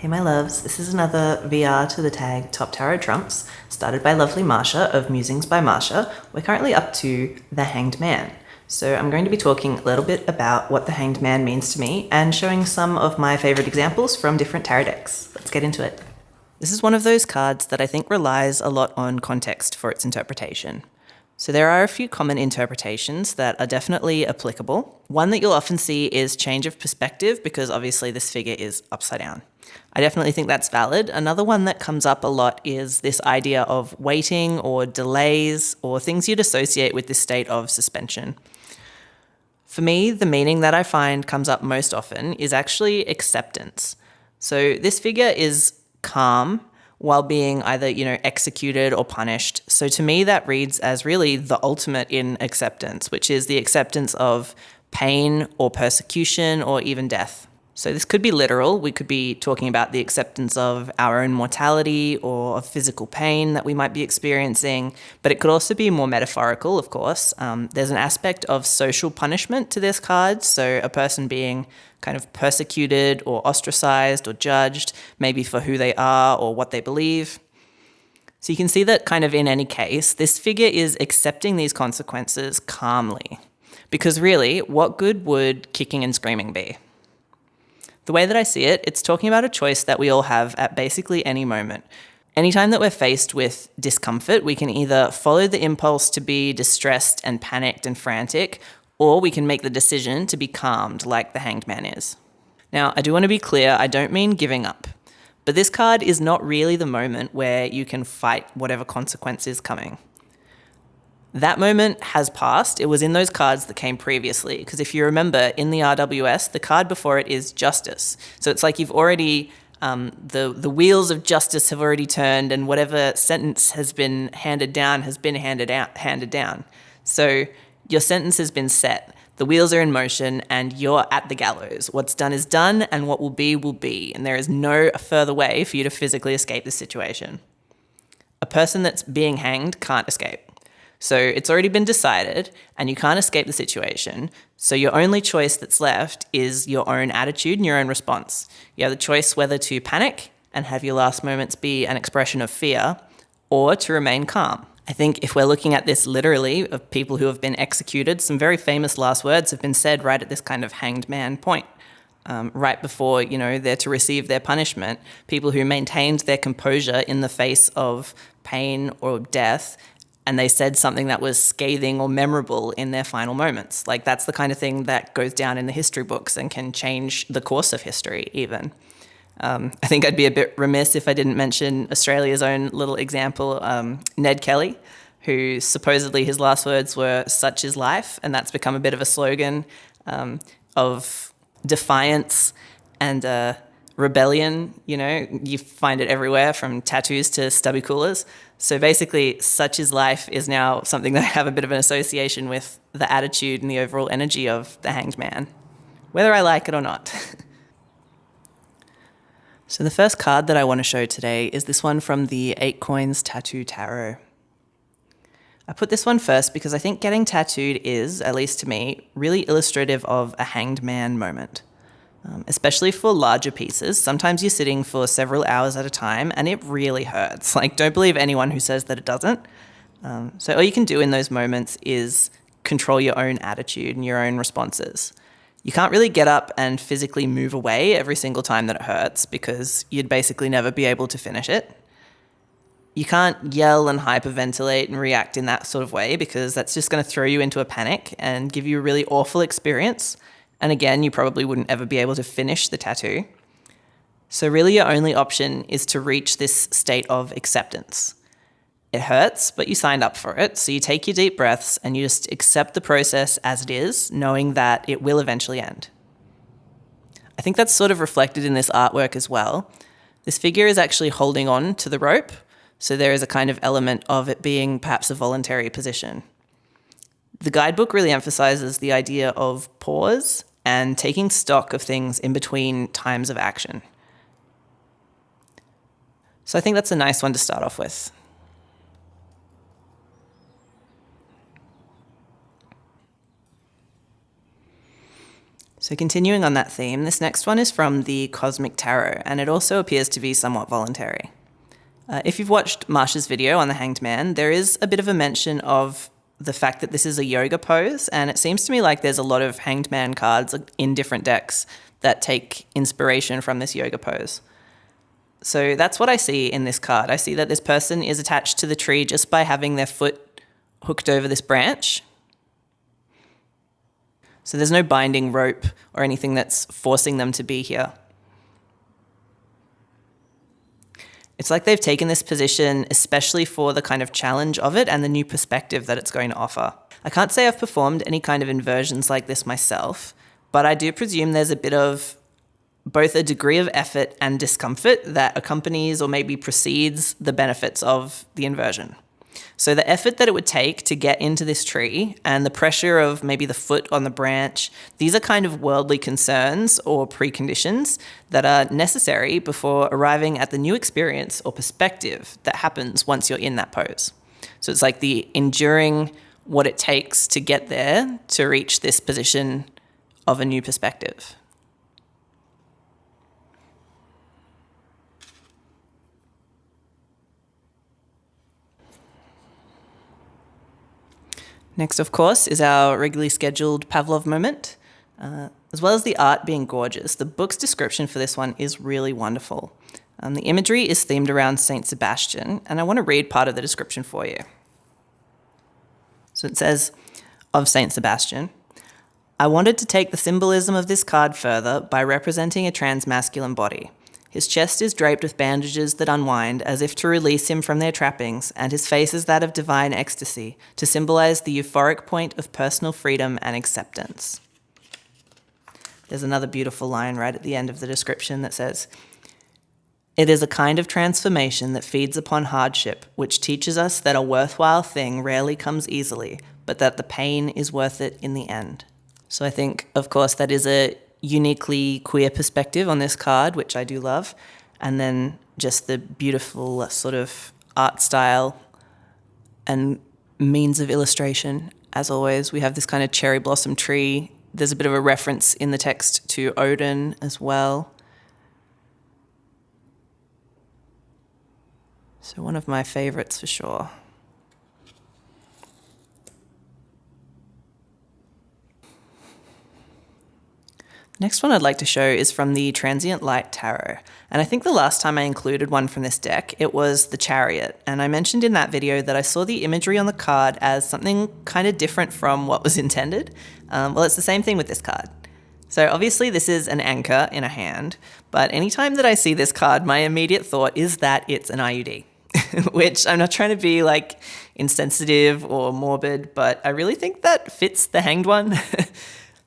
Hey my loves, this is another VR to the tag Top Tarot Trumps, started by lovely Marsha of Musings by Marsha. We're currently up to the Hanged Man. So I'm going to be talking a little bit about what the Hanged Man means to me and showing some of my favorite examples from different tarot decks. Let's get into it. This is one of those cards that I think relies a lot on context for its interpretation. So there are a few common interpretations that are definitely applicable. One that you'll often see is change of perspective, because obviously this figure is upside down. I definitely think that's valid. Another one that comes up a lot is this idea of waiting or delays or things you'd associate with this state of suspension. For me, the meaning that I find comes up most often is actually acceptance. So this figure is calm while being either, executed or punished. So to me, that reads as really the ultimate in acceptance, which is the acceptance of pain or persecution or even death. So this could be literal. We could be talking about the acceptance of our own mortality or of physical pain that we might be experiencing, but it could also be more metaphorical, of course. There's an aspect of social punishment to this card, so a person being kind of persecuted or ostracized or judged, maybe for who they are or what they believe. So you can see that kind of in any case, this figure is accepting these consequences calmly. Because really, what good would kicking and screaming be? The way that I see it, it's talking about a choice that we all have at basically any moment. Anytime that we're faced with discomfort, we can either follow the impulse to be distressed and panicked and frantic, or we can make the decision to be calmed like the Hanged Man is. Now, I do want to be clear, I don't mean giving up. But this card is not really the moment where you can fight whatever consequence is coming. That moment has passed. It was in those cards that came previously. Because if you remember, in the RWS, the card before it is justice. So it's like you've already, the wheels of justice have already turned, and whatever sentence has been handed down has been handed down. So your sentence has been set. The wheels are in motion, and you're at the gallows. What's done is done, and what will be. And there is no further way for you to physically escape this situation. A person that's being hanged can't escape. So it's already been decided and you can't escape the situation. So your only choice that's left is your own attitude and your own response. You have the choice whether to panic and have your last moments be an expression of fear or to remain calm. I think if we're looking at this literally of people who have been executed, some very famous last words have been said right at this kind of hanged man point. Right before, they're to receive their punishment, people who maintained their composure in the face of pain or death, and they said something that was scathing or memorable in their final moments. Like, that's the kind of thing that goes down in the history books and can change the course of history even. I think I'd be a bit remiss if I didn't mention Australia's own little example, Ned Kelly, who supposedly his last words were, "Such is life," and that's become a bit of a slogan of defiance and rebellion. You find it everywhere, from tattoos to stubby coolers. So basically, "such is life" is now something that I have a bit of an association with the attitude and the overall energy of the Hanged Man, whether I like it or not. So the first card that I want to show today is this one from the 8 Coins Tattoo Tarot. I put this one first because I think getting tattooed is, at least to me, really illustrative of a Hanged Man moment. Especially for larger pieces. Sometimes you're sitting for several hours at a time and it really hurts. Like, don't believe anyone who says that it doesn't. So all you can do in those moments is control your own attitude and your own responses. You can't really get up and physically move away every single time that it hurts, because you'd basically never be able to finish it. You can't yell and hyperventilate and react in that sort of way, because that's just going to throw you into a panic and give you a really awful experience. And again, you probably wouldn't ever be able to finish the tattoo. So really your only option is to reach this state of acceptance. It hurts, but you signed up for it. So you take your deep breaths and you just accept the process as it is, knowing that it will eventually end. I think that's sort of reflected in this artwork as well. This figure is actually holding on to the rope. So there is a kind of element of it being perhaps a voluntary position. The guidebook really emphasizes the idea of pause and taking stock of things in between times of action. So I think that's a nice one to start off with. So continuing on that theme, this next one is from the Cosmic Tarot, and it also appears to be somewhat voluntary. If you've watched Marsha's video on the Hanged Man, there is a bit of a mention of the fact that this is a yoga pose, and it seems to me like there's a lot of Hanged Man cards in different decks that take inspiration from this yoga pose. So that's what I see in this card. I see that this person is attached to the tree just by having their foot hooked over this branch. So there's no binding rope or anything that's forcing them to be here. It's like they've taken this position especially for the kind of challenge of it and the new perspective that it's going to offer. I can't say I've performed any kind of inversions like this myself, but I do presume there's a bit of both a degree of effort and discomfort that accompanies or maybe precedes the benefits of the inversion. So the effort that it would take to get into this tree and the pressure of maybe the foot on the branch, these are kind of worldly concerns or preconditions that are necessary before arriving at the new experience or perspective that happens once you're in that pose. So it's like the enduring what it takes to get there to reach this position of a new perspective. Next, of course, is our regularly scheduled Pavlov moment. As well as the art being gorgeous, the book's description for this one is really wonderful. The imagery is themed around Saint Sebastian, and I want to read part of the description for you. So it says, of Saint Sebastian, I wanted to take the symbolism of this card further by representing a transmasculine body. His chest is draped with bandages that unwind as if to release him from their trappings, and his face is that of divine ecstasy, to symbolize the euphoric point of personal freedom and acceptance. There's another beautiful line right at the end of the description that says, it is a kind of transformation that feeds upon hardship, which teaches us that a worthwhile thing rarely comes easily, but that the pain is worth it in the end. So I think, of course, that is a uniquely queer perspective on this card, which I do love, and then just the beautiful sort of art style and means of illustration. As always, we have this kind of cherry blossom tree. There's a bit of a reference in the text to Odin as well. So one of my favorites for sure. Next one I'd like to show is from the Transient Light Tarot. And I think the last time I included one from this deck, it was the Chariot. And I mentioned in that video that I saw the imagery on the card as something kind of different from what was intended. Well, it's the same thing with this card. So obviously this is an anchor in a hand, but anytime that I see this card, my immediate thought is that it's an IUD, which I'm not trying to be like insensitive or morbid, but I really think that fits the Hanged one.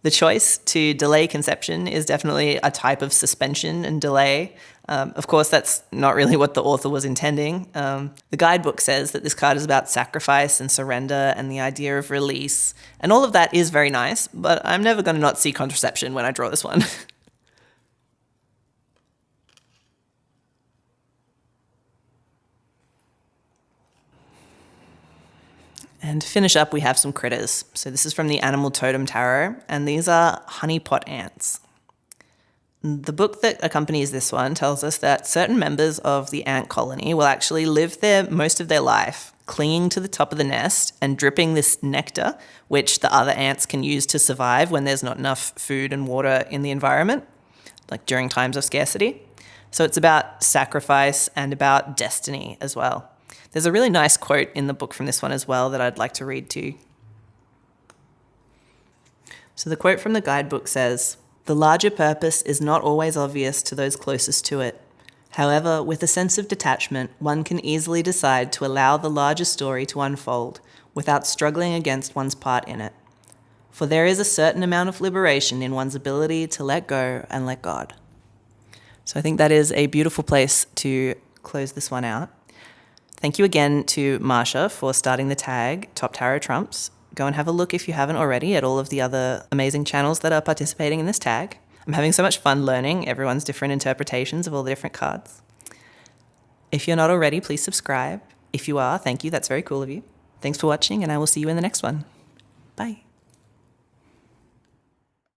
The choice to delay conception is definitely a type of suspension and delay. Of course, that's not really what the author was intending. The guidebook says that this card is about sacrifice and surrender and the idea of release. And all of that is very nice, but I'm never going to not see contraception when I draw this one. And to finish up, we have some critters. So this is from the Animal Totem Tarot, and these are honeypot ants. The book that accompanies this one tells us that certain members of the ant colony will actually live there most of their life, clinging to the top of the nest and dripping this nectar, which the other ants can use to survive when there's not enough food and water in the environment, like during times of scarcity. So it's about sacrifice and about destiny as well. There's a really nice quote in the book from this one as well that I'd like to read to you. So the quote from the guidebook says, "The larger purpose is not always obvious to those closest to it. However, with a sense of detachment, one can easily decide to allow the larger story to unfold without struggling against one's part in it. For there is a certain amount of liberation in one's ability to let go and let God." So I think that is a beautiful place to close this one out. Thank you again to Marsha for starting the tag Top Tarot Trumps. Go and have a look if you haven't already at all of the other amazing channels that are participating in this tag. I'm having so much fun learning everyone's different interpretations of all the different cards. If you're not already, please subscribe. If you are, thank you. That's very cool of you. Thanks for watching, and I will see you in the next one. Bye.